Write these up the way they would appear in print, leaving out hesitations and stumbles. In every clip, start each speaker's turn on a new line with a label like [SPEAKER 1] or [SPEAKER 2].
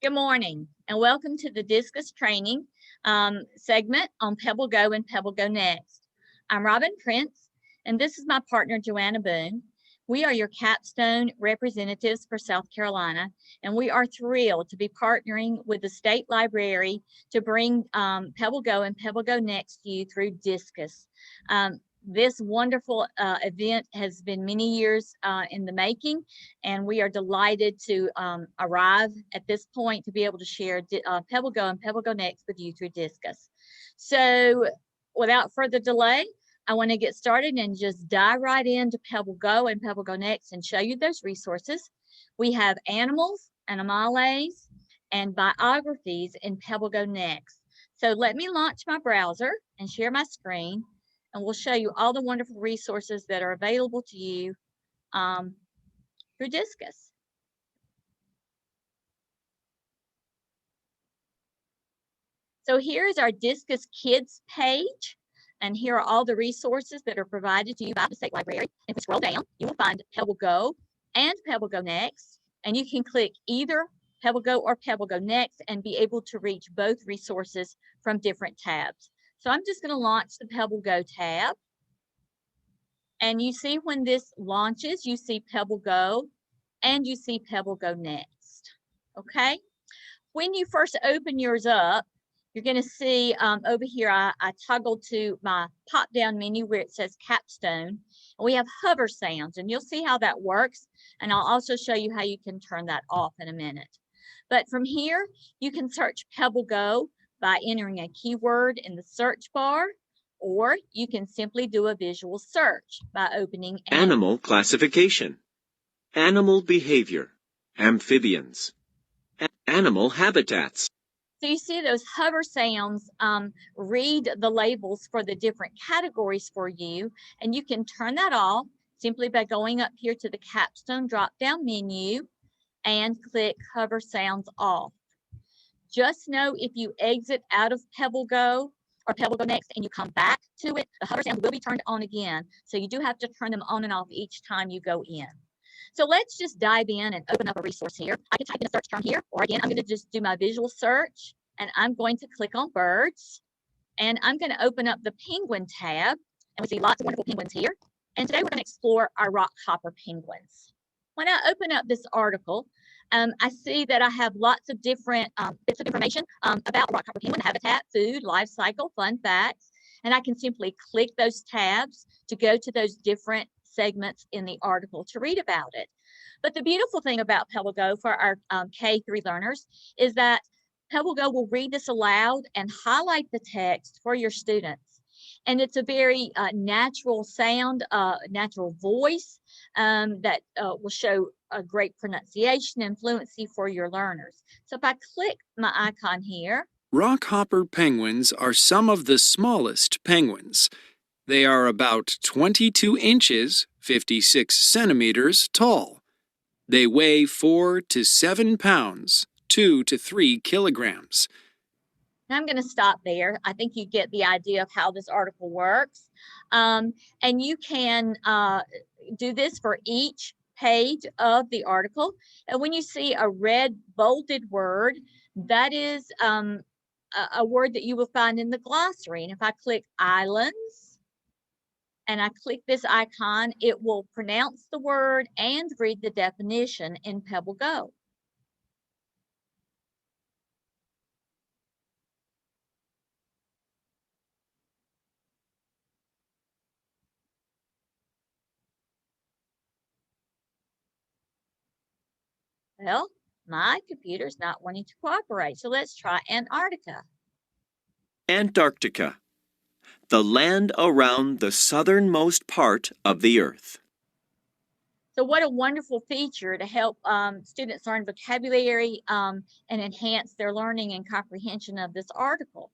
[SPEAKER 1] Good morning and welcome to the Discus training segment on PebbleGo and PebbleGo Next. I'm Robyn and this is my partner Joanna Boon. We are your Capstone representatives for South Carolina, and we are thrilled to be partnering with the State Library to bring PebbleGo and PebbleGo Next to you through Discus. This wonderful event has been many years in the making, and we are delighted to arrive at this point to be able to share PebbleGo and PebbleGo Next with you through Discus. So without further delay, I want to get started and just dive right into PebbleGo and PebbleGo Next and show you those resources. We have animals, animales, and biographies in PebbleGo Next. So let me launch my browser and share my screen, and we'll show you all the wonderful resources that are available to you through Discus. So here's our Discus Kids page. And here are all the resources that are provided to you by the State Library. If we scroll down, you will find PebbleGo and PebbleGo Next, and you can click either PebbleGo or PebbleGo Next and be able to reach both resources from different tabs. So I'm just going to launch the PebbleGo tab. And you see when this launches, you see PebbleGo and you see PebbleGo Next. Okay? When you first open yours up, you're going to see over here, I toggled to my pop-down menu where it says Capstone. And we have hover sounds, and you'll see how that works. And I'll also show you how you can turn that off in a minute. But from here, you can search PebbleGo by entering a keyword in the search bar, or you can simply do a visual search by opening
[SPEAKER 2] Animal classification, animal behavior, amphibians, animal habitats.
[SPEAKER 1] So you see those hover sounds read the labels for the different categories for you, and you can turn that off simply by going up here to the Capstone drop-down menu and click hover sounds off. Just know if you exit out of PebbleGo or PebbleGo Next and you come back to it, the hover sounds will be turned on again. So you do have to turn them on and off each time you go in. So let's just dive in and open up a resource here. I can type in a search term here, or again, I'm going to just do my visual search, and I'm going to click on birds, and I'm going to open up the penguin tab, and we see lots of wonderful penguins here. And today we're going to explore our rockhopper penguins. When I open up this article, I see that I have lots of different bits of information about rockhopper penguin: habitat, food, life cycle, fun facts, and I can simply click those tabs to go to those different segments in the article to read about it. But the beautiful thing about PebbleGo for our K-3 learners is that PebbleGo will read this aloud and highlight the text for your students. And it's a very natural sound, natural voice that will show a great pronunciation and fluency for your learners. So if I click my icon here.
[SPEAKER 3] Rockhopper penguins are some of the smallest penguins. They are about 22 inches, 56 centimeters tall. They weigh 4 to 7 pounds, 2 to 3 kilograms.
[SPEAKER 1] I'm going to stop there. I think you get the idea of how this article works. And you can do this for each page of the article. And when you see a red bolded word, that is a word that you will find in the glossary. And if I click islands, and I click this icon, it will pronounce the word and read the definition in PebbleGo. Well, my computer's not wanting to cooperate, so let's try Antarctica.
[SPEAKER 2] Antarctica, the land around the southernmost part of the Earth.
[SPEAKER 1] So what a wonderful feature to help students learn vocabulary and enhance their learning and comprehension of this article.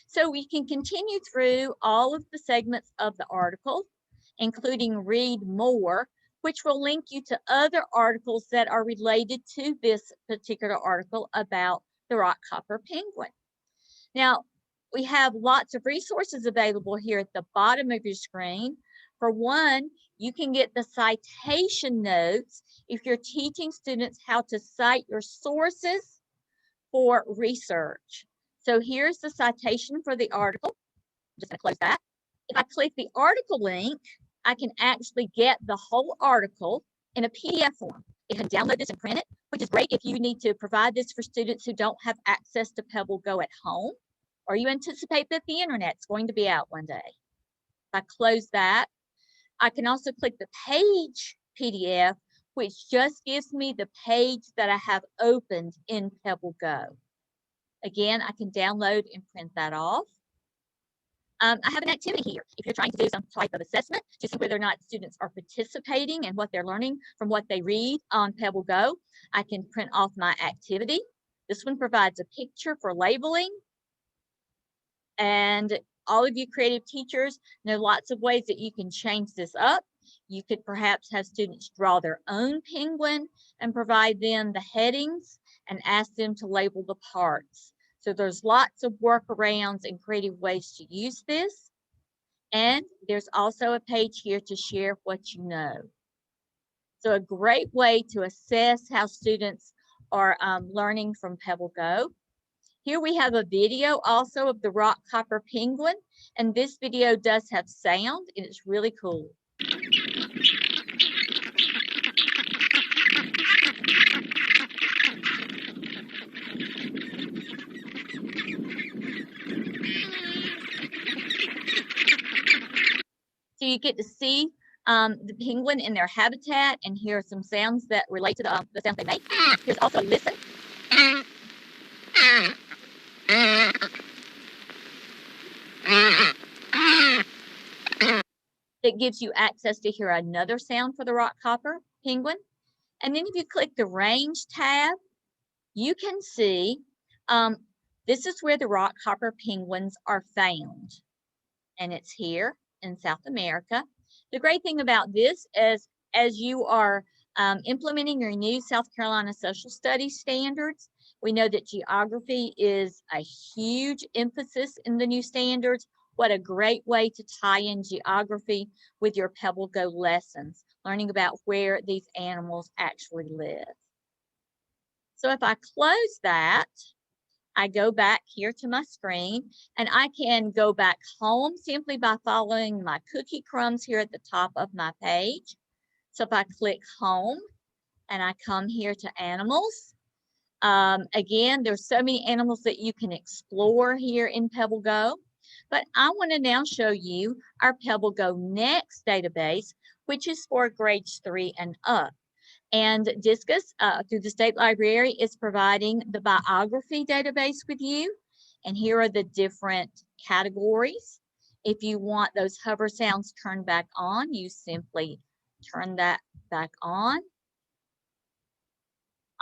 [SPEAKER 1] So we can continue through all of the segments of the article, including read more, which will link you to other articles that are related to this particular article about the rockhopper penguin. Now, we have lots of resources available here at the bottom of your screen. For one, you can get the citation notes if you're teaching students how to cite your sources for research. So here's the citation for the article. I'm just going to close that. If I click the article link, I can actually get the whole article in a PDF form. You can download this and print it, which is great if you need to provide this for students who don't have access to PebbleGo at home, or you anticipate that the internet's going to be out one day. If I close that, I can also click the page PDF, which just gives me the page that I have opened in PebbleGo. Again, I can download and print that off. I have an activity here. If you're trying to do some type of assessment to see whether or not students are participating and what they're learning from what they read on PebbleGo, I can print off my activity. This one provides a picture for labeling. And all of you creative teachers know lots of ways that you can change this up. You could perhaps have students draw their own penguin and provide them the headings and ask them to label the parts. So there's lots of workarounds and creative ways to use this. And there's also a page here to share what you know. So a great way to assess how students are learning from PebbleGo. Here we have a video also of the rock hopper penguin, and this video does have sound, and it's really cool. So you get to see the penguin in their habitat and hear some sounds that relate to the sounds they make. Here's also listen. That gives you access to hear another sound for the rock hopper penguin. And then if you click the range tab, you can see this is where the rock hopper penguins are found. And it's here in South America. The great thing about this is as you are implementing your new South Carolina social studies standards, we know that geography is a huge emphasis in the new standards. What a great way to tie in geography with your PebbleGo lessons, learning about where these animals actually live. So if I close that, I go back here to my screen, and I can go back home simply by following my cookie crumbs here at the top of my page. So if I click home and I come here to animals, again, there's so many animals that you can explore here in PebbleGo, but I want to now show you our PebbleGo Next database, which is for grades 3 and up. And Discus, through the State Library, is providing the biography database with you. And here are the different categories. If you want those hover sounds turned back on, you simply turn that back on.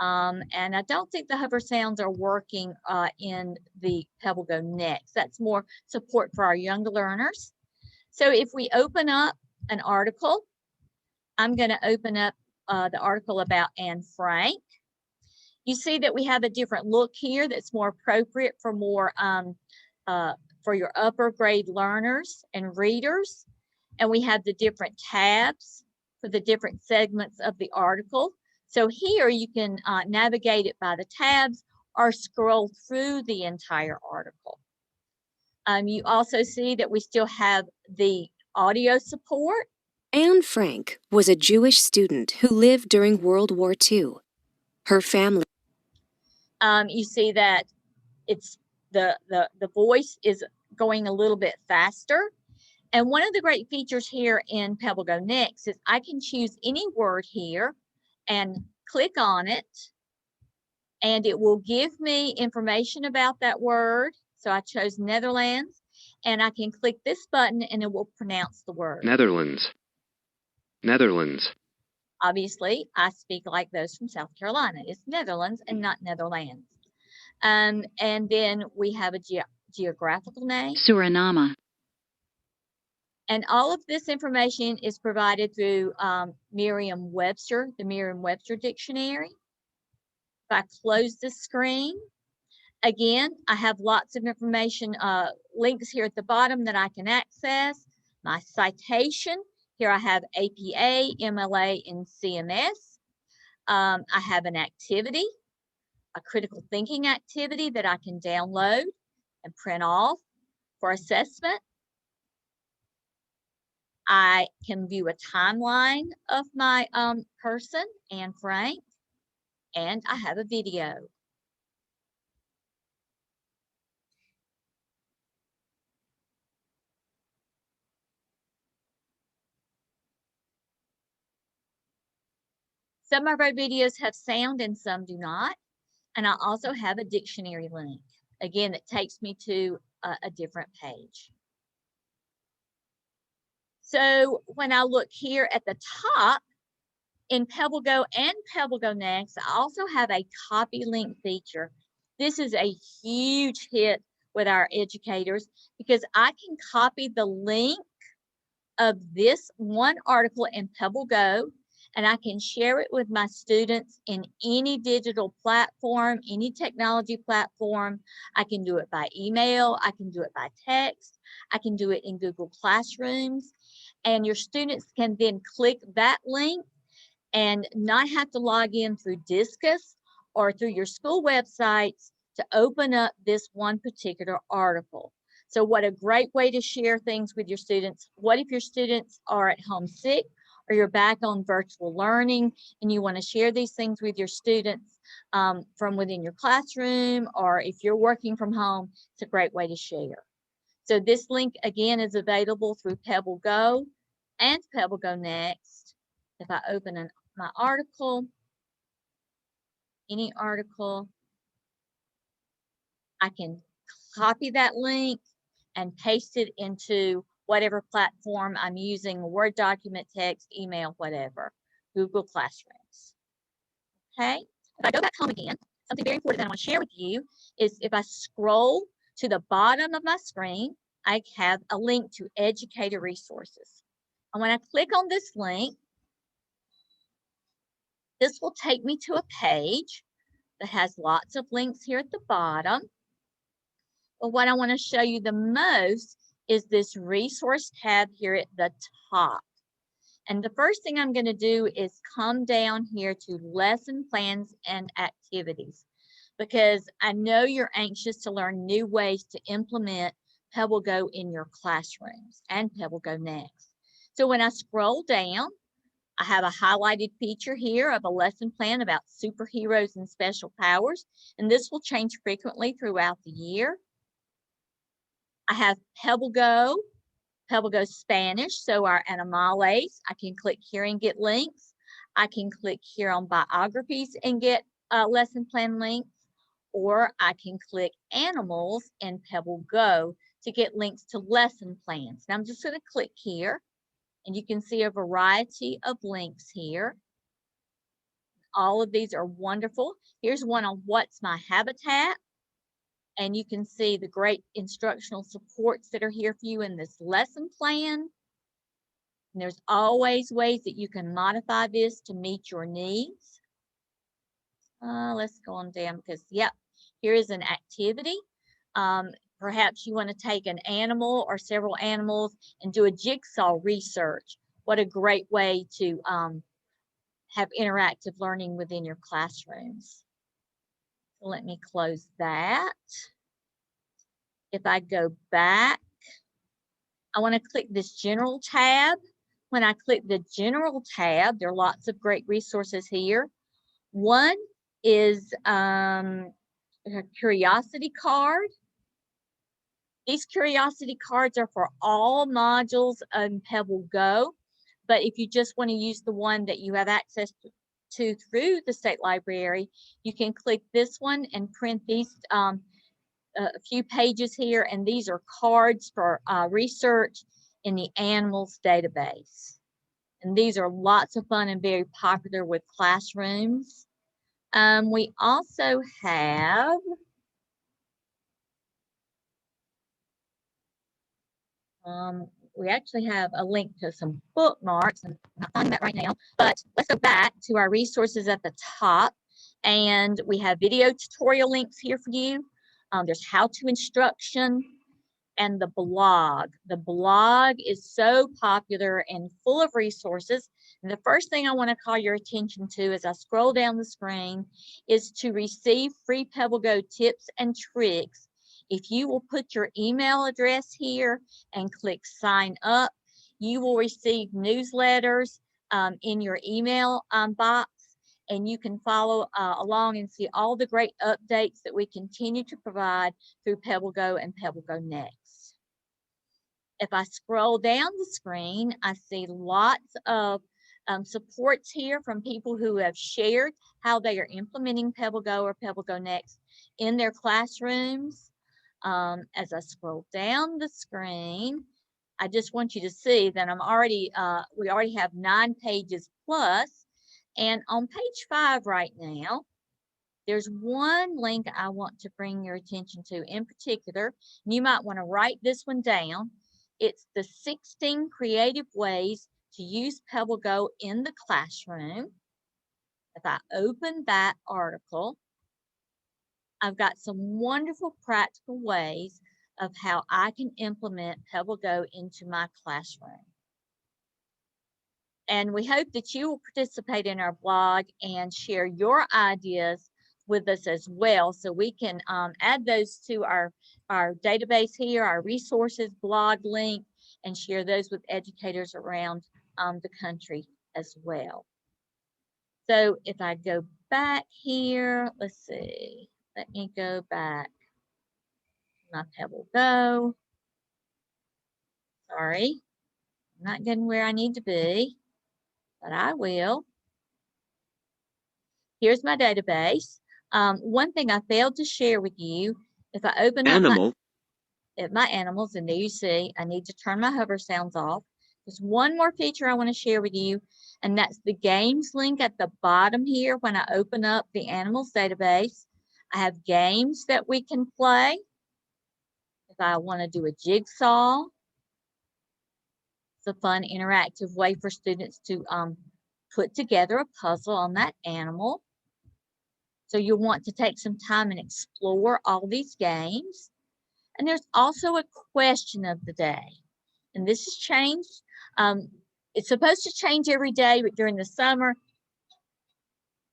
[SPEAKER 1] And I don't think the hover sounds are working in the PebbleGo Next. That's more support for our younger learners. So if we open up an article, I'm going to open up the article about Anne Frank. You see that we have a different look here that's more appropriate for for your upper grade learners and readers. And we have the different tabs for the different segments of the article. So here you can navigate it by the tabs or scroll through the entire article. You also see that we still have the audio support.
[SPEAKER 4] Anne Frank was a Jewish student who lived during World War II. Her family.
[SPEAKER 1] You see that it's the voice is going a little bit faster. And one of the great features here in PebbleGo Next is I can choose any word here and click on it, and it will give me information about that word. So I chose Netherlands, and I can click this button and it will pronounce the word.
[SPEAKER 5] Netherlands. Netherlands.
[SPEAKER 1] Obviously, I speak like those from South Carolina. It's Netherlands and not Netherlands. And then we have a geographical name.
[SPEAKER 6] Suriname.
[SPEAKER 1] And all of this information is provided through Merriam-Webster, the Merriam-Webster dictionary. If I close the screen, again, I have lots of information, links here at the bottom that I can access. My citation, here I have APA, MLA, and CMS. I have an activity. a critical thinking activity that I can download and print off for assessment. I can view a timeline of my person, Anne Frank, and I have a video. Some of our videos have sound and some do not. And I also have a dictionary link. Again, it takes me to a different page. So when I look here at the top in PebbleGo and PebbleGo Next, I also have a copy link feature. This is a huge hit with our educators because I can copy the link of this one article in PebbleGo, and I can share it with my students in any digital platform, any technology platform. I can do it by email, I can do it by text, I can do it in Google Classrooms, and your students can then click that link and not have to log in through Discus or through your school websites to open up this one particular article. So what a great way to share things with your students. What if your students are at home sick or you're back on virtual learning and you want to share these things with your students from within your classroom, or if you're working from home, it's a great way to share. So this link again is available through PebbleGo and PebbleGo Next. If I open my article, any article, I can copy that link and paste it into whatever platform I'm using, Word document, text, email, whatever, Google Classrooms. Okay, if I go back home again, something very important that I want to share with you is if I scroll to the bottom of my screen, I have a link to educator resources. And when I click on this link, this will take me to a page that has lots of links here at the bottom. But what I want to show you the most is this resource tab here at the top. And the first thing I'm going to do is come down here to lesson plans and activities, because I know you're anxious to learn new ways to implement PebbleGo in your classrooms and PebbleGo Next. So when I scroll down, I have a highlighted feature here of a lesson plan about superheroes and special powers, and this will change frequently throughout the year. I have PebbleGo Spanish, so our animales. I can click here and get links. I can click here on biographies and get lesson plan links, or I can click animals in PebbleGo to get links to lesson plans. Now I'm just going to click here, and you can see a variety of links here. All of these are wonderful. Here's one on what's my habitat. And you can see the great instructional supports that are here for you in this lesson plan. And there's always ways that you can modify this to meet your needs. Let's go on down because, yep, here is an activity. Perhaps you want to take an animal or several animals and do a jigsaw research. What a great way to have interactive learning within your classrooms. So let me close that. If I go back, I want to click this general tab. When I click the general tab, there are lots of great resources here. One is a curiosity card. These curiosity cards are for all modules in PebbleGo, but if you just want to use the one that you have access to through the State Library, you can click this one and print these a few pages here, and these are cards for research in the animals database. And these are lots of fun and very popular with classrooms. We also have we actually have a link to some bookmarks. I'm not finding that right now, but let's go back to our resources at the top, and we have video tutorial links here for you. There's how-to instruction and the blog. The blog is so popular and full of resources And the first thing I want to call your attention to as I scroll down the screen is to receive free PebbleGo tips and tricks. If you will put your email address here and click sign up, you will receive newsletters in your email box, and you can follow along and see all the great updates that we continue to provide through PebbleGo and PebbleGo Next. If I scroll down the screen, I see lots of supports here from people who have shared how they are implementing PebbleGo or PebbleGo Next in their classrooms. As I scroll down the screen, I just want you to see that we already have 9 pages plus. And on page 5 right now, there's one link I want to bring your attention to in particular. You might want to write this one down. It's the 16 creative ways to use PebbleGo in the classroom. If I open that article, I've got some wonderful practical ways of how I can implement PebbleGo into my classroom. And we hope that you will participate in our blog and share your ideas with us as well, so we can add those to our database here, our resources blog link, and share those with educators around the country as well. So if I go back here, let's see, let me go back to my PebbleGo. Sorry, I'm not getting where I need to be, but I will. Here's my database. One thing I failed to share with you, if I open up my animals, and there you see, I need to turn my hover sounds off. There's one more feature I want to share with you, and that's the games link at the bottom here. When I open up the animals database, I have games that we can play. If I want to do a jigsaw, it's a fun interactive way for students to put together a puzzle on that animal. So you'll want to take some time and explore all these games. And there's also a question of the day. And this has changed. It's supposed to change every day, but during the summer,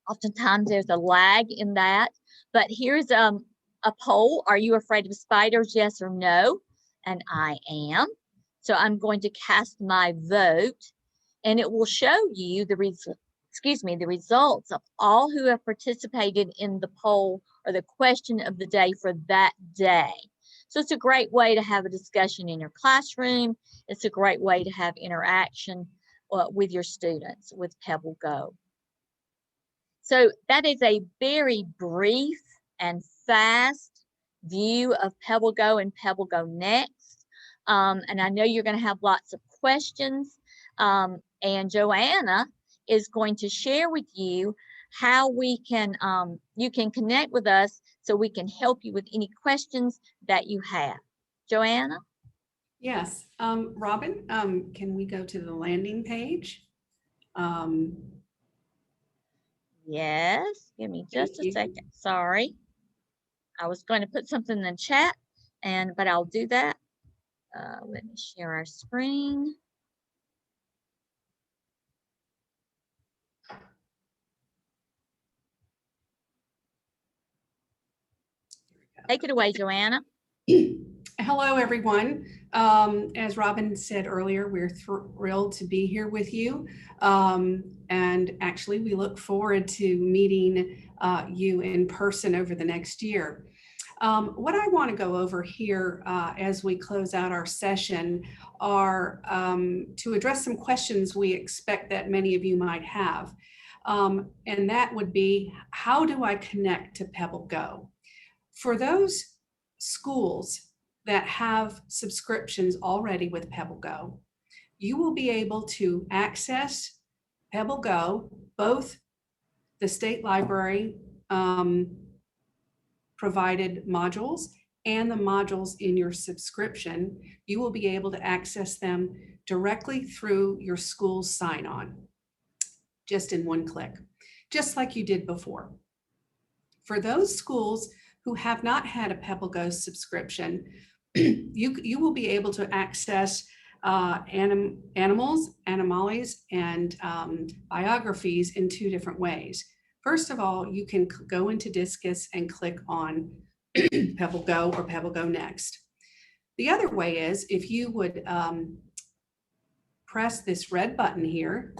[SPEAKER 1] oftentimes there's a lag in that. But here's a poll. Are you afraid of spiders? Yes or no? And I am. So I'm going to cast my vote, and it will show you the results of all who have participated in the poll or the question of the day for that day. So it's a great way to have a discussion in your classroom. It's a great way to have interaction with your students with PebbleGo. So that is a very brief and fast view of PebbleGo and PebbleGo Next. And I know you're going to have lots of questions. And Joanna is going to share with you how we can, you can connect with us so we can help you with any questions that you have. Joanna?
[SPEAKER 6] Yes, Robyn, can we go to the landing page?
[SPEAKER 1] Yes, give me just a second. Sorry. I was going to put something in the chat, but I'll do that. Let me share our screen. Take it away, Joanna.
[SPEAKER 6] Hello, everyone. As Robyn said earlier, we're thrilled to be here with you. And actually, we look forward to meeting you in person over the next year. What I want to go over here as we close out our session are to address some questions we expect that many of you might have. And that would be, how do I connect to PebbleGo? For those schools that have subscriptions already with PebbleGo, you will be able to access PebbleGo, both the state library provided modules and the modules in your subscription. You will be able to access them directly through your school's sign-on, just in one click, just like you did before. For those schools who have not had a PebbleGo subscription, you will be able to access Animals, Animales, and Biographies in 2 different ways. First of all, you can go into Discus and click on PebbleGo or PebbleGo Next. The other way is if you would press this red button here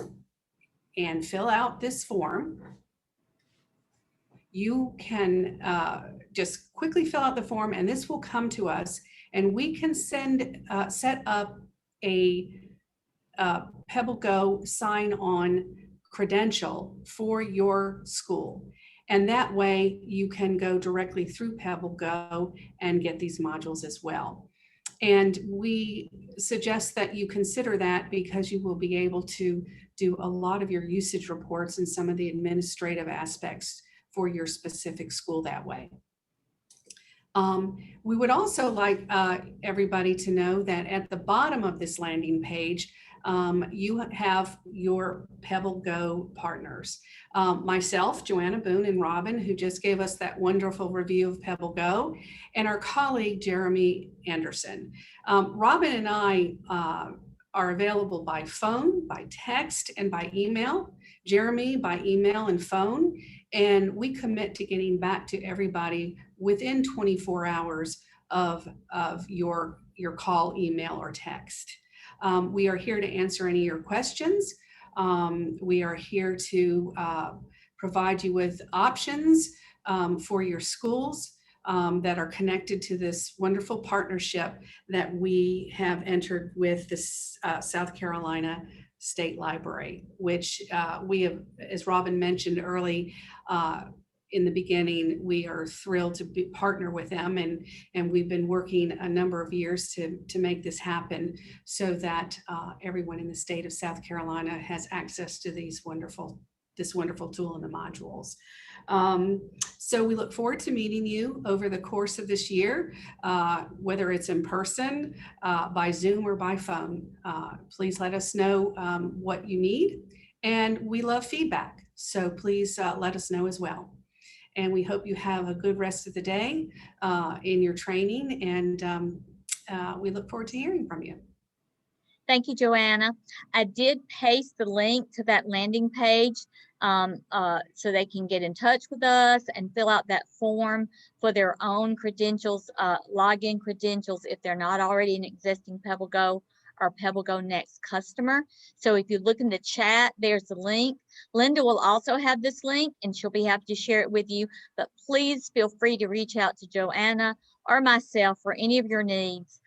[SPEAKER 6] and fill out this form, you can just quickly fill out the form and this will come to us and we can set up a PebbleGo sign-on credential for your school. And that way you can go directly through PebbleGo and get these modules as well. And we suggest that you consider that because you will be able to do a lot of your usage reports and some of the administrative aspects for your specific school that way. We would also like everybody to know that at the bottom of this landing page, you have your PebbleGo partners. Myself, Joanna, Boon, and Robyn, who just gave us that wonderful review of PebbleGo, and our colleague, Jeremy Anderson. Robyn and I are available by phone, by text, and by email. Jeremy by email and phone. And we commit to getting back to everybody within 24 hours of your call, email, or text. We are here to answer any of your questions. We are here to provide you with options for your schools that are connected to this wonderful partnership that we have entered with the South Carolina State Library, which we have, as Robyn mentioned early in the beginning, we are thrilled to partner with them, and we've been working a number of years to make this happen so that everyone in the state of South Carolina has access to this wonderful tool and the modules. So we look forward to meeting you over the course of this year, whether it's in person, by Zoom, or by phone. Please let us know what you need, and we love feedback. So please let us know as well. And we hope you have a good rest of the day in your training, and we look forward to hearing from you.
[SPEAKER 1] Thank you, Joanna. I did paste the link to that landing page so they can get in touch with us and fill out that form for their own credentials, login credentials, if they're not already an existing PebbleGo or PebbleGo Next customer. So if you look in the chat, there's the link. Linda will also have this link and she'll be happy to share it with you, but please feel free to reach out to Joanna or myself for any of your needs.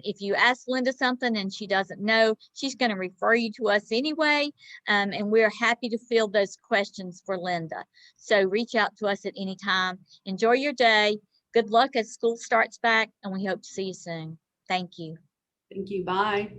[SPEAKER 1] If you ask Linda something and she doesn't know, she's going to refer you to us anyway, and we're happy to field those questions for Linda. So reach out to us at any time. Enjoy your day. Good luck as school starts back, and we hope to see you soon. Thank you.
[SPEAKER 6] Thank you. Bye.